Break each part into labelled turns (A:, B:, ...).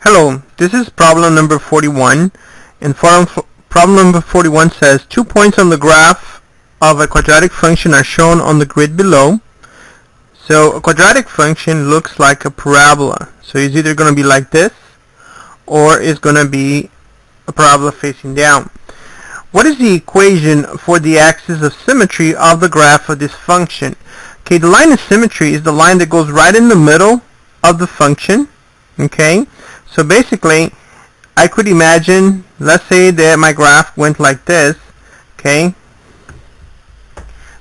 A: Hello, this is problem number 41, and problem number 41 says 2 points on the graph of a quadratic function are shown on the grid below. So a quadratic function looks like a parabola. So it's either going to be like this, or it's going to be a parabola facing down. What is the equation for the axis of symmetry of the graph of this function? Okay, the line of symmetry is the line that goes right in the middle of the function. Okay, so basically I could imagine, let's say that my graph went like this. Okay,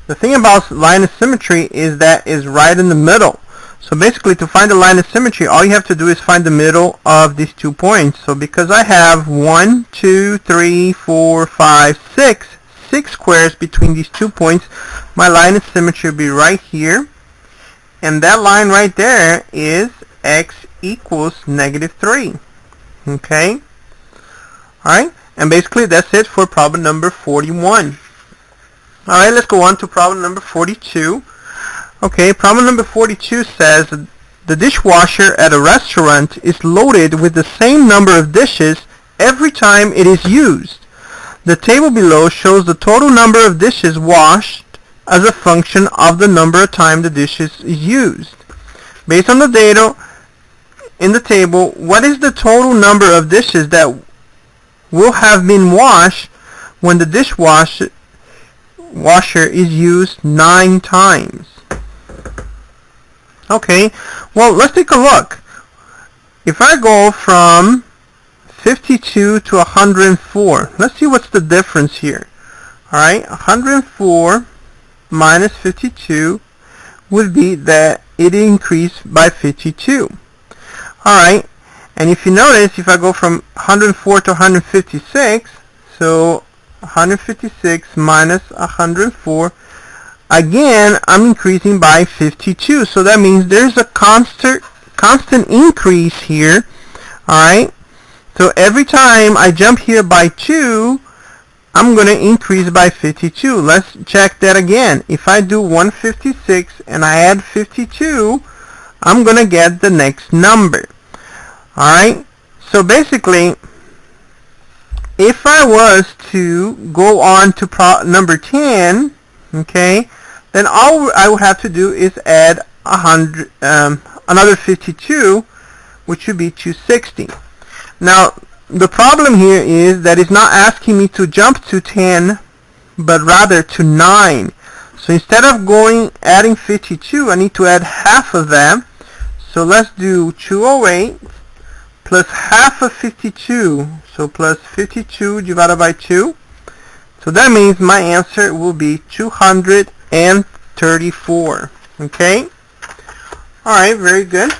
A: the thing about line of symmetry is that it's right in the middle. So basically, to find the line of symmetry, all you have to do is find the middle of these 2 points. So because I have 1, 2, 3, 4, 5, 6 squares between these 2 points, my line of symmetry will be right here. And that line right there is x equals -3. Okay? Alright? And basically that's it for problem number 41. Alright, let's go on to problem number 42. Okay, problem number 42 says the dishwasher at a restaurant is loaded with the same number of dishes every time it is used. The table below shows the total number of dishes washed as a function of the number of times the dishes is used. Based on the data in the table, what is the total number of dishes that will have been washed when the dishwasher is used 9 times? Okay, well, let's take a look. If I go from 52 to 104, let's see what's the difference here. Alright, 104 minus 52 would be that it increased by 52. Alright, and if you notice, if I go from 104 to 156, so 156 minus 104, again, I'm increasing by 52. So that means there's a constant increase here. Alright, so every time I jump here by 2, I'm going to increase by 52. Let's check that again. If I do 156 and I add 52, I'm going to get the next number. Alright, so basically, if I was to go on to number 10, okay, then all I would have to do is add another 52, which would be 260. Now, the problem here is that it's not asking me to jump to 10, but rather to 9. So instead of adding 52, I need to add half of that. So let's do 208 plus half of 52. So plus 52 divided by 2. So that means my answer will be 234. Okay? Alright, very good.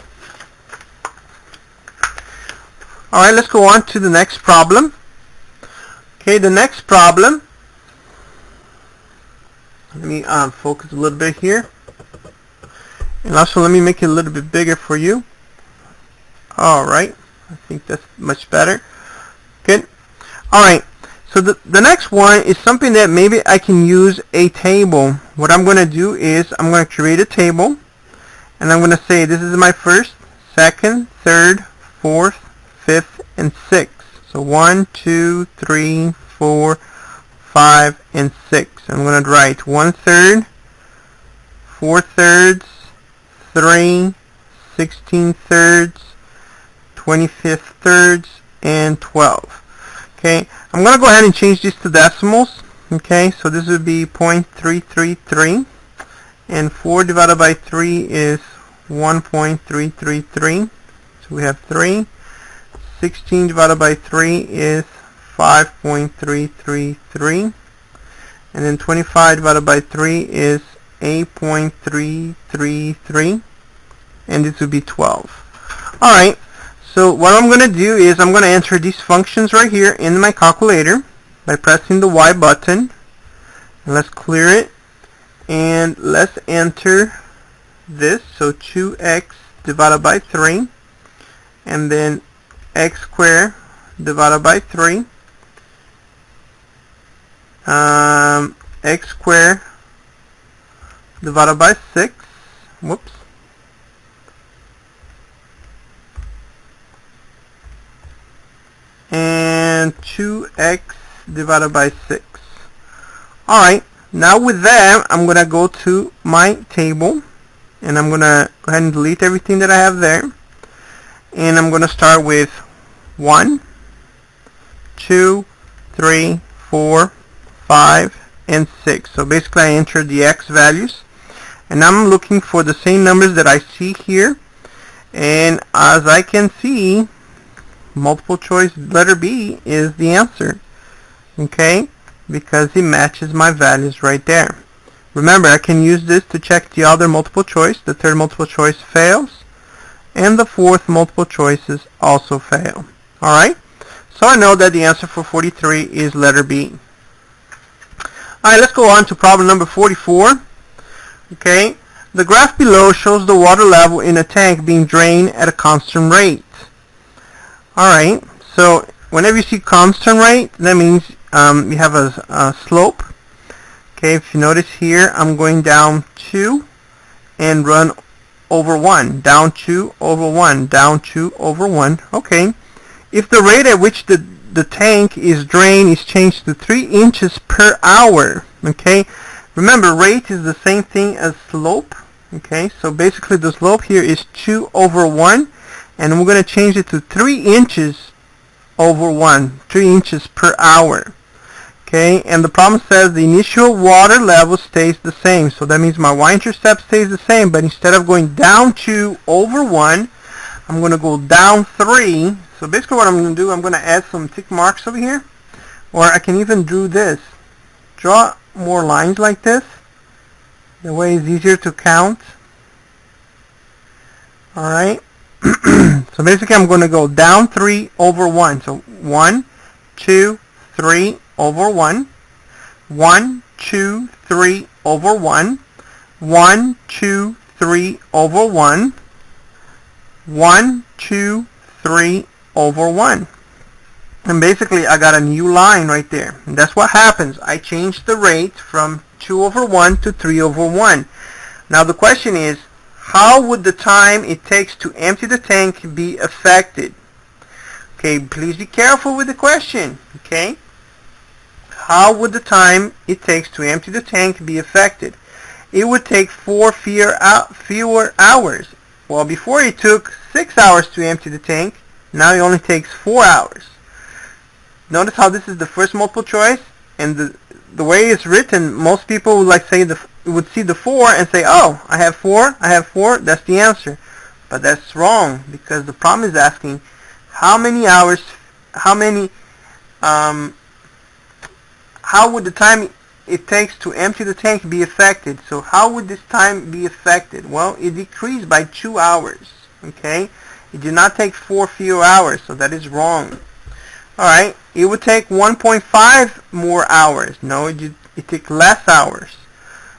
A: Alright, let's go on to the next problem. Okay, the next problem. Let me focus a little bit here. And also let me make it a little bit bigger for you. Alright, I think that's much better. Good. Alright. So the next one is something that maybe I can use a table. What I'm going to do is I'm going to create a table, and I'm going to say this is my first, second, third, fourth, fifth, and sixth. So 1, 2, 3, 4, 5, and 6. I'm going to write 1/3, 4/3, 3, 16/3, 25/3, and 12. Okay, I'm going to go ahead and change this to decimals. Okay, so this would be 0.333, and 4 divided by 3 is 1.333. So we have 3. 16 divided by 3 is 5.333, and then 25 divided by 3 is 8.333, and this would be 12. Alright. So what I'm going to do is I'm going to enter these functions right here in my calculator by pressing the Y button. And let's clear it. And let's enter this. So 2x divided by 3. And then x squared divided by 3. X squared divided by 6. Whoops. 2x divided by 6. Alright, now with that, I'm going to go to my table, and I'm going to go ahead and delete everything that I have there. And I'm going to start with 1, 2, 3, 4, 5, and 6. So basically I entered the x values, and I'm looking for the same numbers that I see here. And as I can see, multiple choice letter B is the answer. Okay, because it matches my values right there. Remember, I can use this to check the other multiple choice. The third multiple choice fails, and the fourth multiple choices also fail. Alright, so I know that the answer for 43 is letter B. Alright, let's go on to problem number 44. Okay, the graph below shows the water level in a tank being drained at a constant rate. Alright, so whenever you see constant rate, that means you have a slope. Okay, if you notice here, I'm going down 2 and run over 1, down 2 over 1, down 2 over 1. Okay, if the rate at which the tank is drained is changed to 3 inches per hour, okay, remember rate is the same thing as slope. Okay, so basically the slope here is 2 over 1, and we're going to change it to 3 inches over 1, 3 inches per hour. Okay, and the problem says the initial water level stays the same. So that means my y-intercept stays the same, but instead of going down 2 over 1, I'm going to go down 3. So basically what I'm going to do, I'm going to add some tick marks over here. Or I can even do this. Draw more lines like this. The way it's easier to count. Alright. So basically I'm going to go down 3 over 1. So 1, 2, 3 over 1, 1, 2, 3 over 1, 1, 2, 3 over 1, 1, 2, 3 over 1. And basically I got a new line right there. And that's what happens. I changed the rate from 2 over 1 to 3 over 1. Now the question is, how would the time it takes to empty the tank be affected? Okay, please be careful with the question. Okay, how would the time it takes to empty the tank be affected? It would take 4 fewer hours. Well, before it took 6 hours to empty the tank, now it only takes 4 hours. Notice how this is the first multiple choice, and the way it's written, most people would would see the 4 and say, oh, I have 4, that's the answer. But that's wrong, because the problem is asking how many hours, how would the time it takes to empty the tank be affected? So how would this time be affected? Well, it decreased by 2 hours. Okay, it did not take 4 fewer hours, so that is wrong. Alright, it would take 1.5 more hours. No, it took less hours.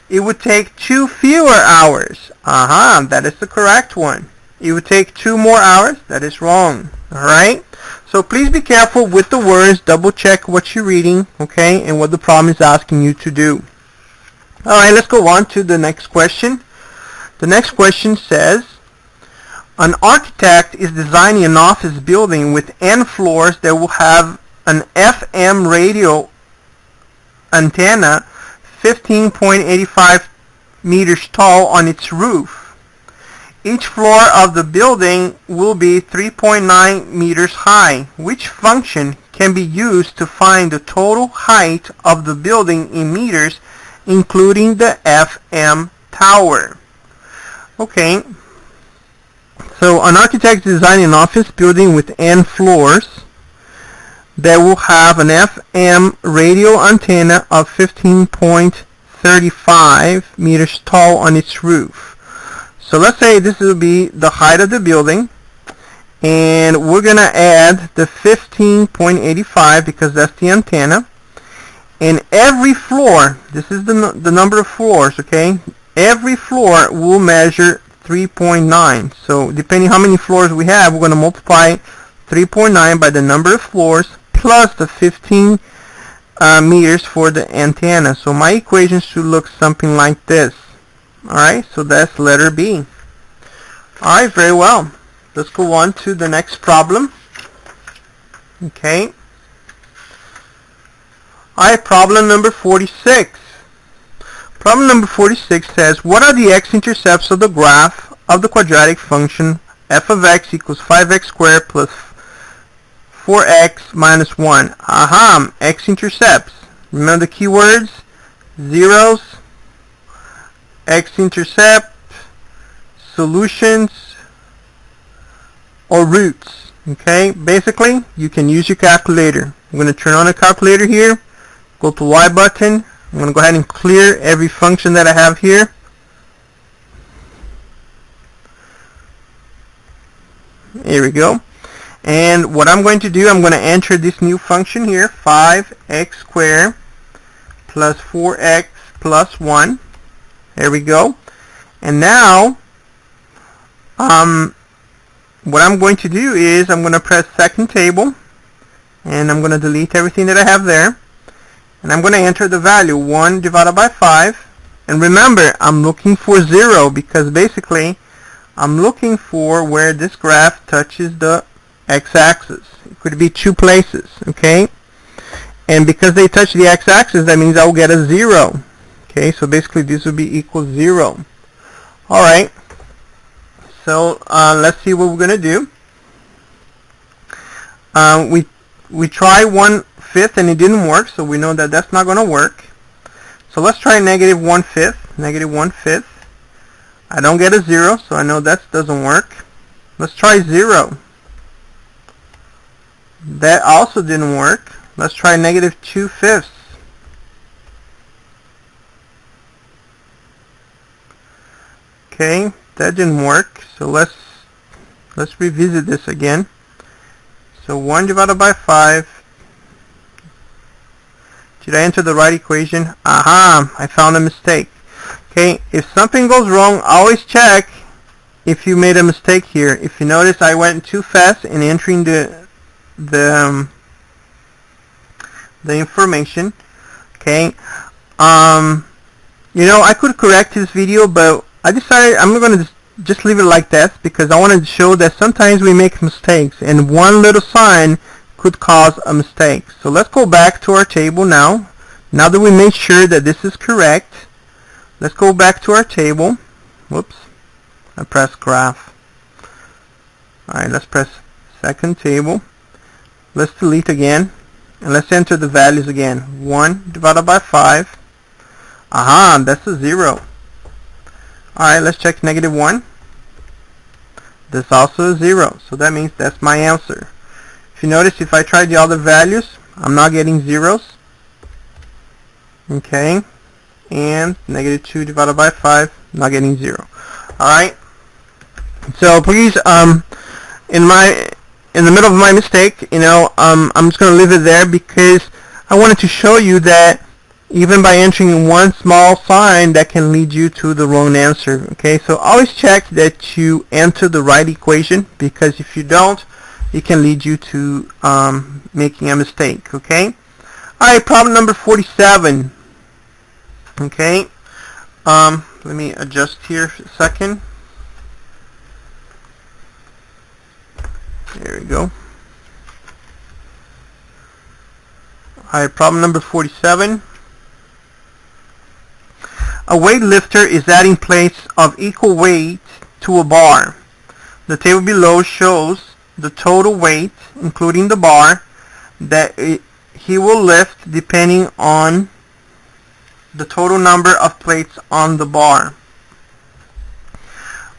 A: It would take 2 fewer hours. That is the correct one. It would take 2 more hours. That is wrong. Alright, so please be careful with the words. Double check what you're reading, okay, and what the problem is asking you to do. Alright, let's go on to the next question. The next question says, an architect is designing an office building with n floors that will have an FM radio antenna 15.85 meters tall on its roof. Each floor of the building will be 3.9 meters high. Which function can be used to find the total height of the building in meters, including the FM tower? Okay. So an architect is designing an office building with n floors that will have an FM radio antenna of 15.35 meters tall on its roof. So let's say this will be the height of the building, and we're going to add the 15.85 because that's the antenna. And every floor, this is the number of floors, okay? Every floor will measure 3.9. So depending how many floors we have, we're going to multiply 3.9 by the number of floors plus the 15 meters for the antenna. So my equation should look something like this. Alright, so that's letter B. Alright, very well. Let's go on to the next problem. Okay. Alright, problem number 46. Problem number 46 says, what are the x-intercepts of the graph of the quadratic function f of x equals 5x squared plus 4x minus 1? Aha, x-intercepts. Remember the keywords? Zeros, x-intercept, solutions, or roots. Okay, basically, you can use your calculator. I'm going to turn on a calculator here, go to Y button. I'm going to go ahead and clear every function that I have here. Here we go. And what I'm going to do, I'm going to enter this new function here, 5x squared plus 4x plus 1. There we go. And now, what I'm going to do is I'm going to press second table, and I'm going to delete everything that I have there. And I'm going to enter the value 1 divided by 5. And remember, I'm looking for 0 because basically I'm looking for where this graph touches the x-axis. It could be two places, okay? And because they touch the x-axis, that means I'll get a 0. Okay, so basically this will be equal 0. Alright, so let's see what we're going to do. We try 1/5 and it didn't work, so we know that that's not going to work. So let's try negative 1/5. Negative 1/5. I don't get a 0, so I know that doesn't work. Let's try 0. That also didn't work. Let's try negative 2/5. Okay, that didn't work. So let's revisit this again. So 1 divided by 5. Did I enter the right equation? Aha, I found a mistake. Okay, if something goes wrong, always check if you made a mistake here. If you notice, I went too fast in entering the information. Okay, you know, I could correct this video, but I decided I'm going to just leave it like that because I wanted to show that sometimes we make mistakes, and one little sign could cause a mistake. So let's go back to our table now. Now that we made sure that this is correct, let's go back to our table. Whoops, I pressed graph. Alright, let's press second table. Let's delete again, and let's enter the values again. 1 divided by 5. Aha, that's a 0. Alright, let's check negative 1. That's also a 0, so that means that's my answer. If you notice, if I try the other values, I'm not getting zeros. Okay, and negative 2 divided by 5, not getting 0. Alright, so please, in the middle of my mistake, you know, I'm just going to leave it there because I wanted to show you that even by entering one small sign, that can lead you to the wrong answer. Okay, so always check that you enter the right equation, because if you don't, it can lead you to making a mistake. Okay. Alright, problem number 47. Okay, let me adjust here for a second. There we go. Alright, problem number 47. A weightlifter is adding plates of equal weight to a bar. The table below shows the total weight, including the bar, that he will lift depending on the total number of plates on the bar.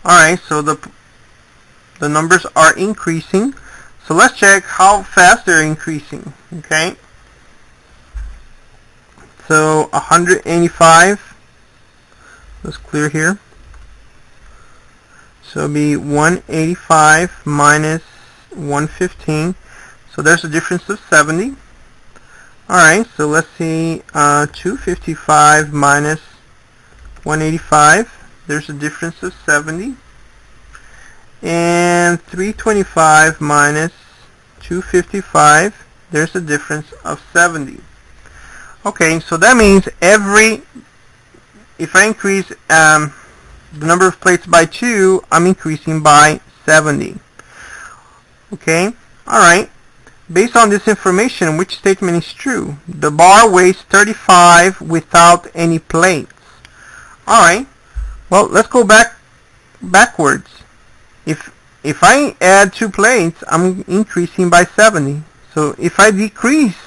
A: Alright, so the numbers are increasing. So let's check how fast they're increasing. Okay, so 185. Let's clear here. So it'll be 185 minus 115. So there's a difference of 70. Alright, so let's see, 255 minus 185. There's a difference of 70. And 325 minus 255. There's a difference of 70. Okay, so that means if I increase the number of plates by 2, I'm increasing by 70. Okay, alright. based on this information, which statement is true? The bar weighs 35 without any plates. Alright, well, let's go backwards. If I add 2 plates, I'm increasing by 70. So if I decrease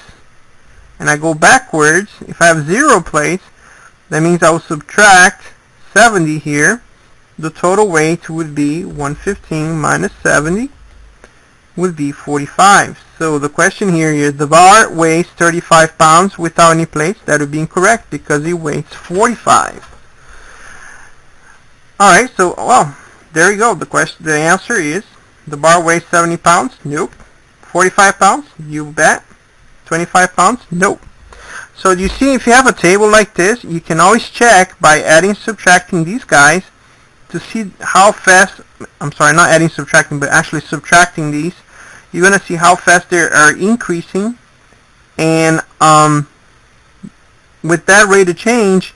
A: and I go backwards, if I have 0 plates, that means I will subtract 70 here. The total weight would be 115 minus 70 would be 45. So the question here is, the bar weighs 35 pounds without any plates. That would be incorrect because it weighs 45. Alright, so, well, there you go. The answer is, the bar weighs 70 pounds. Nope. 45 pounds? You bet. 25 pounds? Nope. So you see, if you have a table like this, you can always check by adding and subtracting these guys to see how fast, I'm sorry, not adding subtracting, but actually subtracting these. You're going to see how fast they are increasing, and with that rate of change,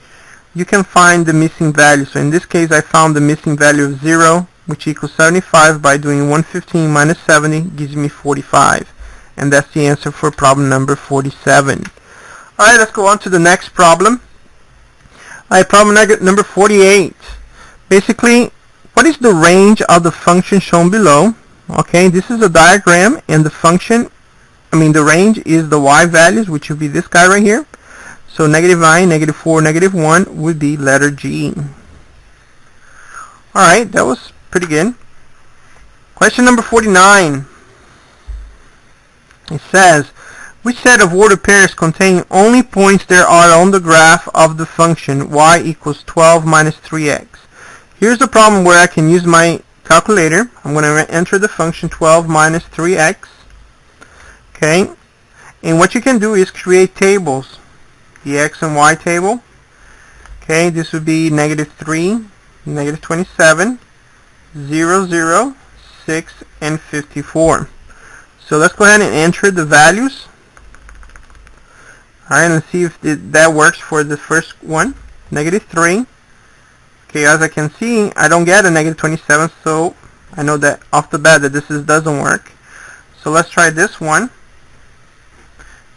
A: you can find the missing value. So in this case, I found the missing value of 0, which equals 75, by doing 115 minus 70 gives me 45. And that's the answer for problem number 47. Alright, let's go on to the next problem. Alright, problem number 48. Basically, what is the range of the function shown below? Okay, this is a diagram, and the function, the range is the y values, which would be this guy right here. So -9, -4, -1 would be letter G. Alright, that was pretty good. Question number 49. It says, which set of ordered pairs contain only points there are on the graph of the function y equals 12 minus 3x? Here's the problem where I can use my calculator. I'm going to enter the function 12 minus 3x. Okay, and what you can do is create tables. The x and y table. Okay, this would be -3, -27, 0, 0, 6, and 54. So let's go ahead and enter the values. Alright, let's see if that works for the first one. -3. Okay, as I can see, I don't get a -27, so I know that off the bat that this doesn't work. So let's try this one.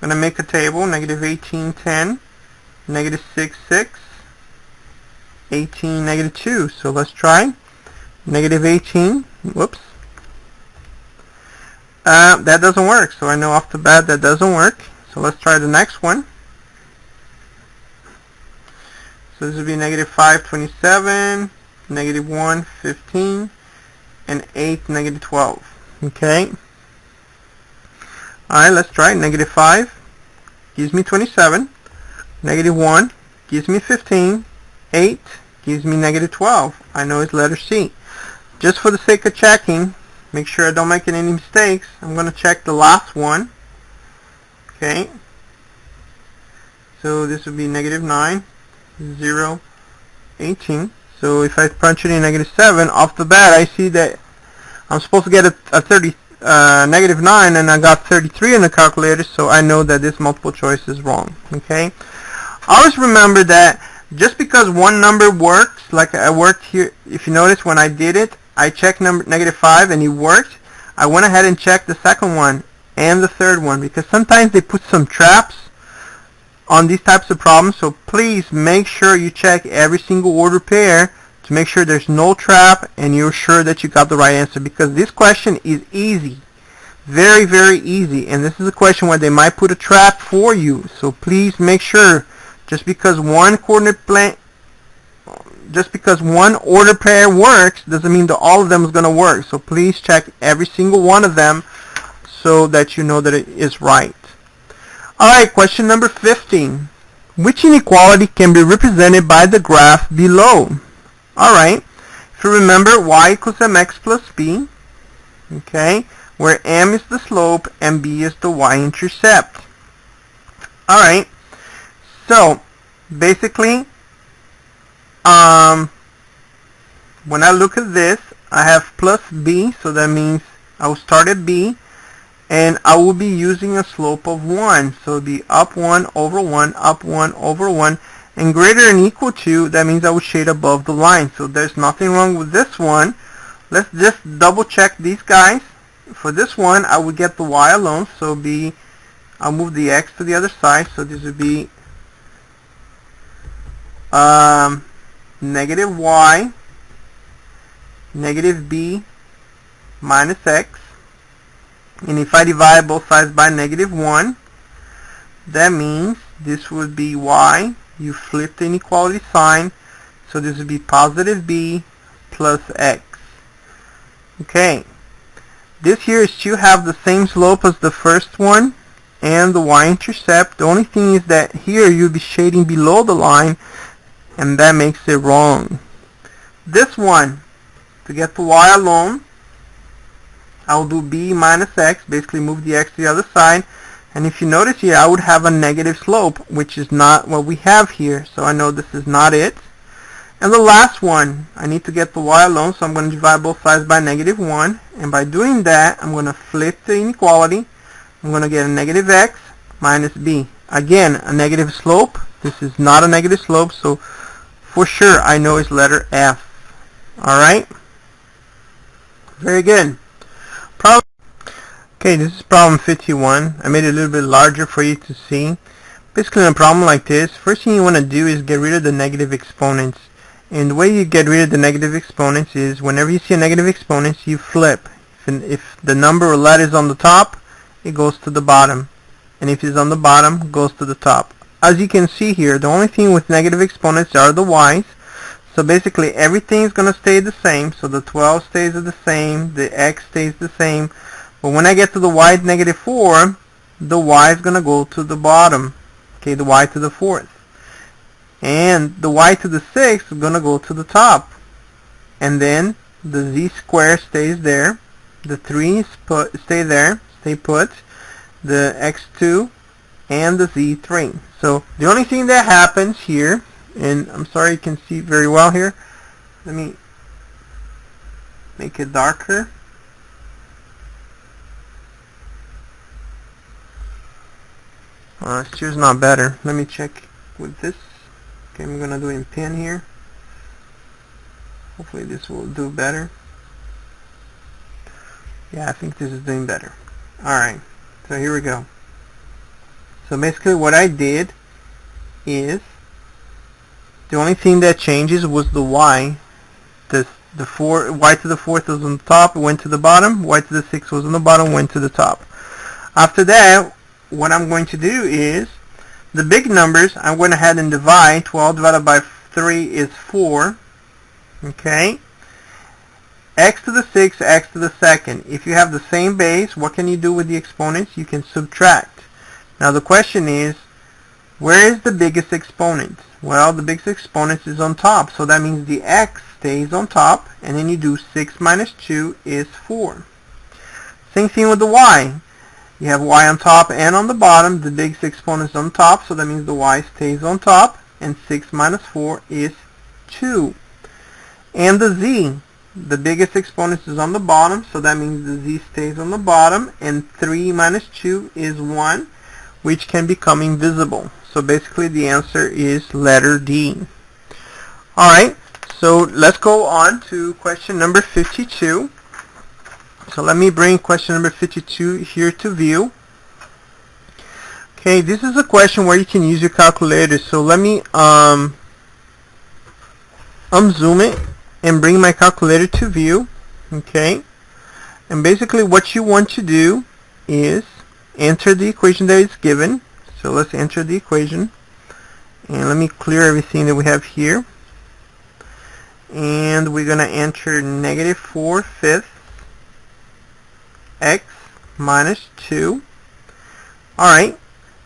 A: I'm going to make a table, -18, 10, -6, 6, 18, -2. So let's try -18. Whoops. That doesn't work, so I know off the bat that doesn't work. So let's try the next one. So this would be -5, 27, -1, 15, and 8, -12. Okay. Alright, let's try -5 gives me 27, -1 gives me 15, 8 gives me -12. I know it's letter C. Just for the sake of checking, make sure I don't make any mistakes, I'm going to check the last one. Okay. So this would be -9, 0, 18. So if I punch it in -7, off the bat I see that I'm supposed to get a -9, and I got 33 in the calculator, so I know that this multiple choice is wrong. Okay. Always remember that just because one number works, like I worked here, if you notice when I did it, I checked -5 and it worked. I went ahead and checked the second one and the third one, because sometimes they put some traps on these types of problems. So please make sure you check every single order pair to make sure there's no trap and you're sure that you got the right answer, because this question is easy, very, very easy, and this is a question where they might put a trap for you. So please make sure, just because one order pair works doesn't mean that all of them is going to work. So please check every single one of them so that you know that it is right. Alright, question number 15. Which inequality can be represented by the graph below? Alright, if you remember, y equals mx plus b, okay, where m is the slope and b is the y-intercept. Alright, so basically, when I look at this, I have plus b, so that means I will start at b, and I will be using a slope of 1. So it will be up 1 over 1, up 1 over 1, and greater than or equal to, that means I will shade above the line. So there's nothing wrong with this one. Let's just double check these guys. for this one, I would get the y alone, so I'll move the x to the other side, so this would be negative y, negative b minus x. And if I divide both sides by negative 1, that means this would be y. You flip the inequality sign, so this would be positive b plus x. Okay. This here should have the same slope as the first one and the y-intercept. The only thing is that here you'll be shading below the line, and that makes it wrong. This one, to get the y alone, I'll do b minus x, basically move the x to the other side. And if you notice here, I would have a negative slope, which is not what we have here. So I know this is not it. And the last one, I need to get the y alone, so I'm going to divide both sides by negative 1. And by doing that, I'm going to flip the inequality. I'm going to get a negative x minus b. Again, a negative slope. This is not a negative slope, so for sure I know it's letter F. Alright? Very good. Okay, this is problem 51. I made it a little bit larger for you to see. Basically, in a problem like this, first thing you want to do is get rid of the negative exponents. And the way you get rid of the negative exponents is whenever you see a negative exponent, you flip. If the number or letter is on the top, it goes to the bottom. And if it's on the bottom, it goes to the top. As you can see here, the only thing with negative exponents are the y's. So basically, everything is going to stay the same. So the 12 stays the same, the x stays the same. But when I get to the y negative 4, the y is going to go to the bottom. Okay, the y to the 4th. And the y to the 6th is going to go to the top. And then the z square stays there. The 3 stay there, stay put. The x2 and the z3. So the only thing that happens here, and I'm sorry you can see very well here. Let me make it darker. Still not better. Let me check with this. Okay, I'm gonna do it in pen here. Hopefully this will do better. Yeah, I think this is doing better. Alright, so here we go. So basically what I did is the only thing that changes was the y. Y to the 4th was on the top, it went to the bottom. Y to the 6th was on the bottom, went to the top. After that, what I'm going to do is the big numbers, I'm going to ahead and divide. 12 divided by 3 is 4. Okay. X to the 6th, x to the 2nd. If you have the same base, what can you do with the exponents? You can subtract. Now the question is, where is the biggest exponent? Well, the biggest exponent is on top, so that means the x stays on top, and then you do 6 minus 2 is 4. Same thing with the y. You have y on top and on the bottom. The biggest exponent is on top, so that means the y stays on top, and 6 minus 4 is 2. And the z, the biggest exponent is on the bottom, so that means the z stays on the bottom, and 3 minus 2 is 1, which can become invisible. So basically the answer is letter D. Alright, so let's go on to question number 52. So let me bring question number 52 here to view. Okay, this is a question where you can use your calculator. So let me unzoom it and bring my calculator to view. Okay, and basically what you want to do is enter the equation that is given. So let's enter the equation, and let me clear everything that we have here. And we're going to enter negative 4/5 x minus 2. Alright,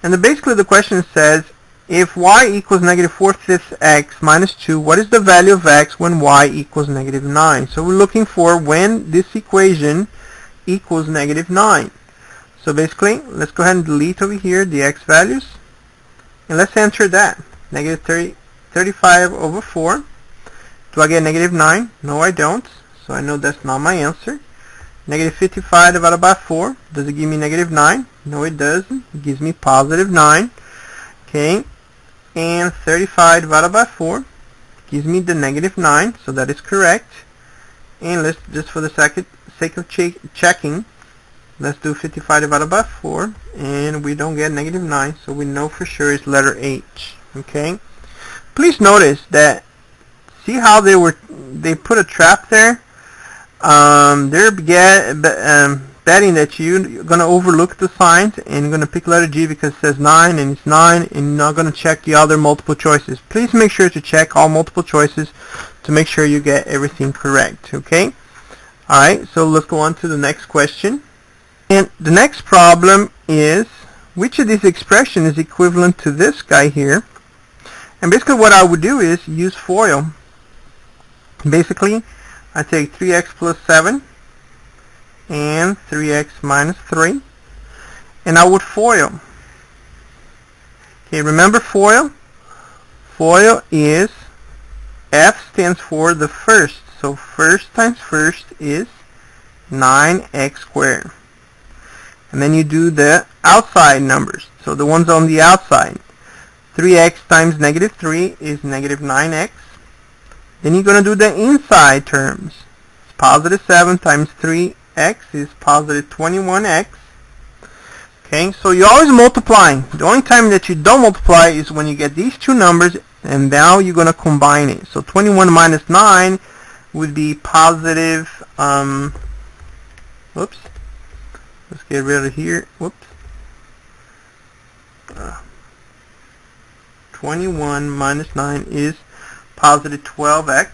A: and basically the question says, if y equals negative 4/5 x minus 2, what is the value of x when y equals negative 9? So we're looking for when this equation equals negative 9. So basically, let's go ahead and delete over here the x values, and let's enter that. Negative 35 over 4. Do I get negative 9? No, I don't. So I know that's not my answer. Negative 55 divided by 4. Does it give me negative 9? No, it doesn't. It gives me positive 9. Okay. And 35 divided by 4 gives me the negative 9. So that is correct. And let's, just for the sake of checking, Let's do 55 divided by 4, and we don't get negative 9, so we know for sure it's letter H. Okay. Please notice that, see how they put a trap there? They're betting that you're going to overlook the signs and you're going to pick letter G because it says 9 and it's 9, and you're not going to check the other multiple choices. Please make sure to check all multiple choices to make sure you get everything correct. Okay. Alright, so let's go on to the next question. And the next problem is, which of these expressions is equivalent to this guy here? And basically what I would do is use FOIL. Basically, I take 3x plus 7 and 3x minus 3, and I would FOIL. Okay, remember FOIL? FOIL is, F stands for the first. So first times first is 9x squared. And then you do the outside numbers. So the ones on the outside. 3x times negative 3 is negative 9x. Then you're going to do the inside terms. Positive 7 times 3x is positive 21x. Okay, so you're always multiplying. The only time that you don't multiply is when you get these two numbers, and now you're going to combine it. So 21 minus 9 would be positive, whoops. Let's get rid of here. Whoops. 21 minus 9 is positive 12x.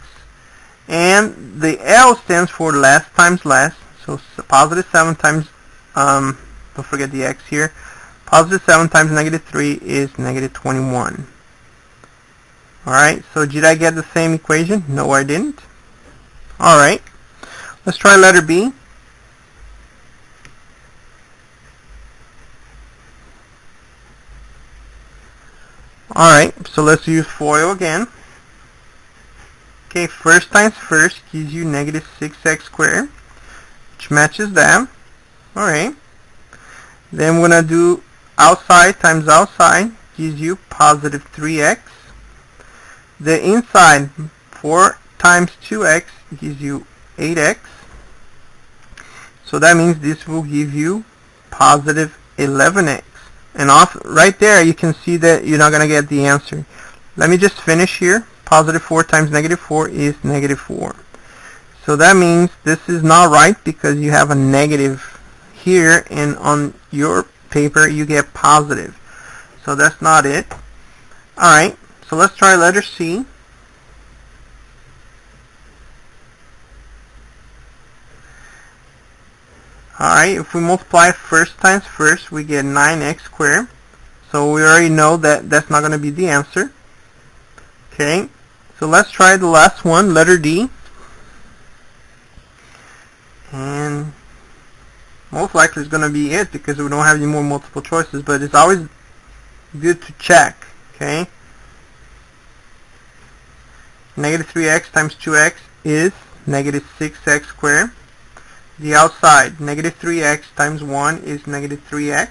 A: And the L stands for less times less. So positive 7 times, don't forget the x here. Positive 7 times negative 3 is negative 21. Alright, so did I get the same equation? No, I didn't. Alright, let's try letter B. Alright, so let's use FOIL again. Okay, first times first gives you negative 6x squared, which matches that. Alright. Then we're going to do outside times outside gives you positive 3x. The inside, 4 times 2x gives you 8x. So that means this will give you positive 11x. And off right there you can see that you're not going to get the answer. Let me just finish here. Positive 4 times negative 4 is negative 4. So that means this is not right because you have a negative here, and on your paper you get positive. So that's not it. Alright, so let's try letter C. Alright, if we multiply first times first, we get 9x squared. So we already know that that's not going to be the answer. Okay, so let's try the last one, letter D. And most likely it's going to be it because we don't have any more multiple choices, but it's always good to check. Okay, negative 3x times 2x is negative 6x squared. The outside, negative 3x times 1 is negative 3x.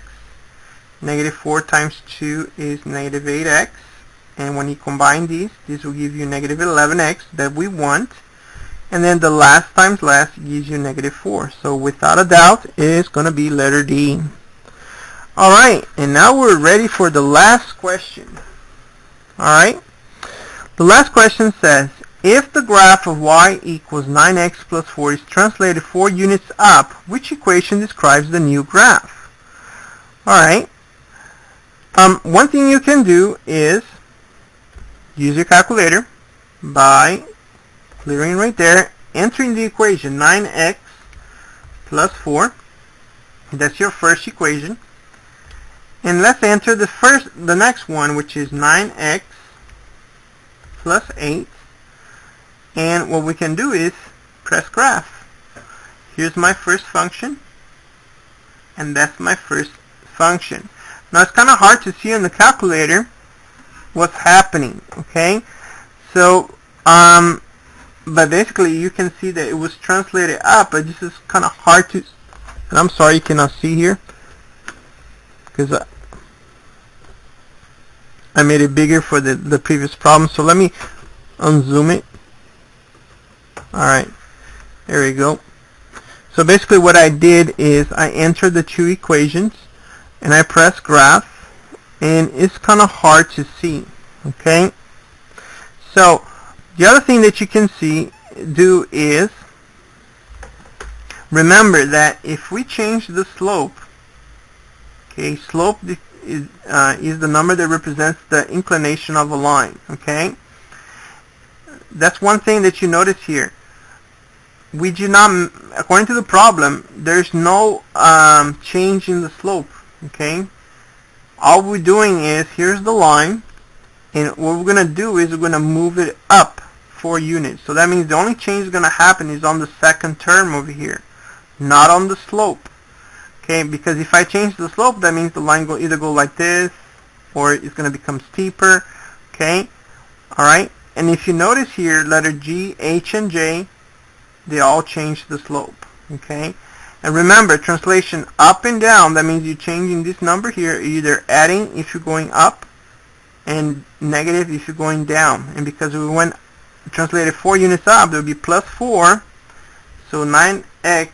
A: Negative 4 times 2 is negative 8x. And when you combine these, this will give you negative 11x that we want. And then the last times last gives you negative 4. So without a doubt, it's going to be letter D. Alright, and now we're ready for the last question. Alright, the last question says, if the graph of y equals 9x plus 4 is translated 4 units up, which equation describes the new graph? Alright, one thing you can do is use your calculator by clearing right there, entering the equation 9x plus 4. That's your first equation. And let's enter the next one, which is 9x plus 8. And what we can do is press graph. Here's my first function, and that's my first function. Now it's kind of hard to see on the calculator what's happening, okay? So, but basically you can see that it was translated up, but this is kind of hard to, and I'm sorry you cannot see here, because I made it bigger for the previous problem. So let me unzoom it. Alright, there we go. So basically what I did is I entered the two equations and I press graph, and it's kind of hard to see. Okay, so the other thing that you can do is remember that if we change the slope, okay, slope is the number that represents the inclination of a line. Okay, that's one thing that you notice here. We do not, according to the problem, there's no change in the slope. Okay, all we're doing is, here's the line, and what we're going to do is we're going to move it up 4 units. So that means the only change that's going to happen is on the second term over here, not on the slope. Okay, because if I change the slope, that means the line will either go like this, or it's going to become steeper. Okay, alright, and if you notice here, letter G, H, and J, they all change the slope. Okay, and remember, translation up and down, that means you're changing this number here, either adding if you're going up and negative if you're going down. And because we went translated 4 units up, there would be plus 4, so 9x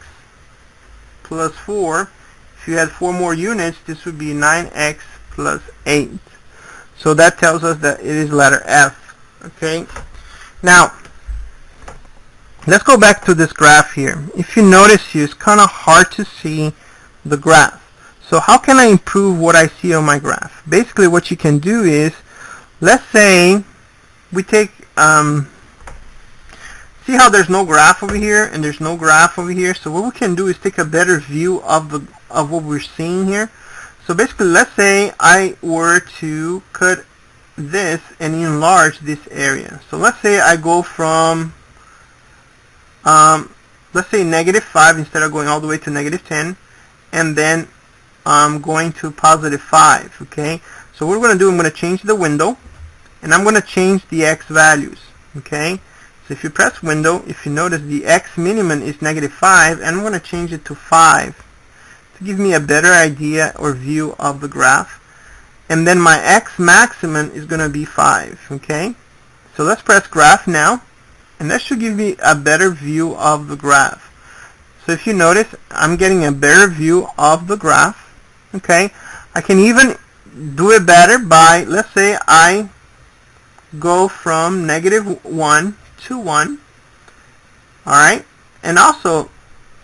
A: plus 4. If you had 4 more units, this would be 9x plus 8. So that tells us that it is letter F. Okay, now let's go back to this graph here. If you notice here, it's kind of hard to see the graph. So how can I improve what I see on my graph? Basically what you can do is, let's say we take, see how there's no graph over here and there's no graph over here? So what we can do is take a better view of what we're seeing here. So basically, let's say I were to cut this and enlarge this area. So let's say I go from let's say -5 instead of going all the way to -10, and then going to +5. Okay, so what we're going to do, I'm going to change the window, and I'm going to change the x values. Okay, so if you press window, if you notice, the x minimum is -5, and I'm going to change it to 5 to give me a better idea or view of the graph. And then my x maximum is going to be 5. Okay, so let's press graph now, and that should give me a better view of the graph. So if you notice, I'm getting a better view of the graph. Okay, I can even do it better by, let's say I go from -1 to 1. Alright, and also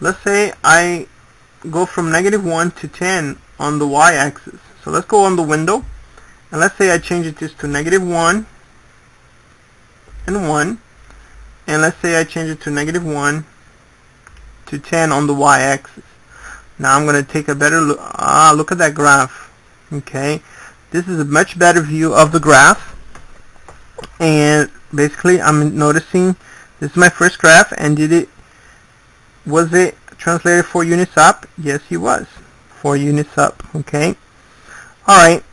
A: let's say I go from -1 to 10 on the y-axis. So let's go on the window, and let's say I change it just to -1 and 1, and let's say I change it to -1 to 10 on the y-axis. Now I'm going to take a better look. Look at that graph. Okay, this is a much better view of the graph, and basically I'm noticing this is my first graph, and was it translated 4 units up? Yes, it was 4 units up. Okay, alright,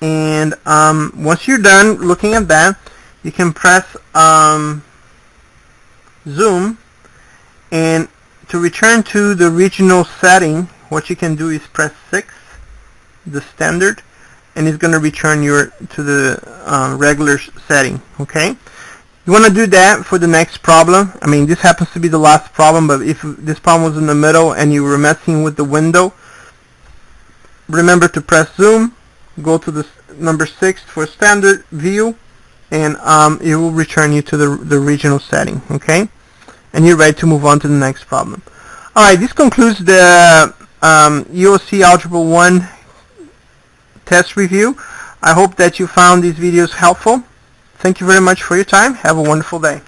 A: and once you're done looking at that, you can press zoom, and to return to the original setting, what you can do is press 6, the standard, and it's going to return to the regular setting. Okay, you want to do that for the next problem. I mean, this happens to be the last problem, but if this problem was in the middle and you were messing with the window, remember to press zoom, go to the number 6 for standard view, and it will return you to the original setting. Okay, and you're ready to move on to the next problem. Alright, this concludes the EOC Algebra 1 test review. I hope that you found these videos helpful. Thank you very much for your time. Have a wonderful day.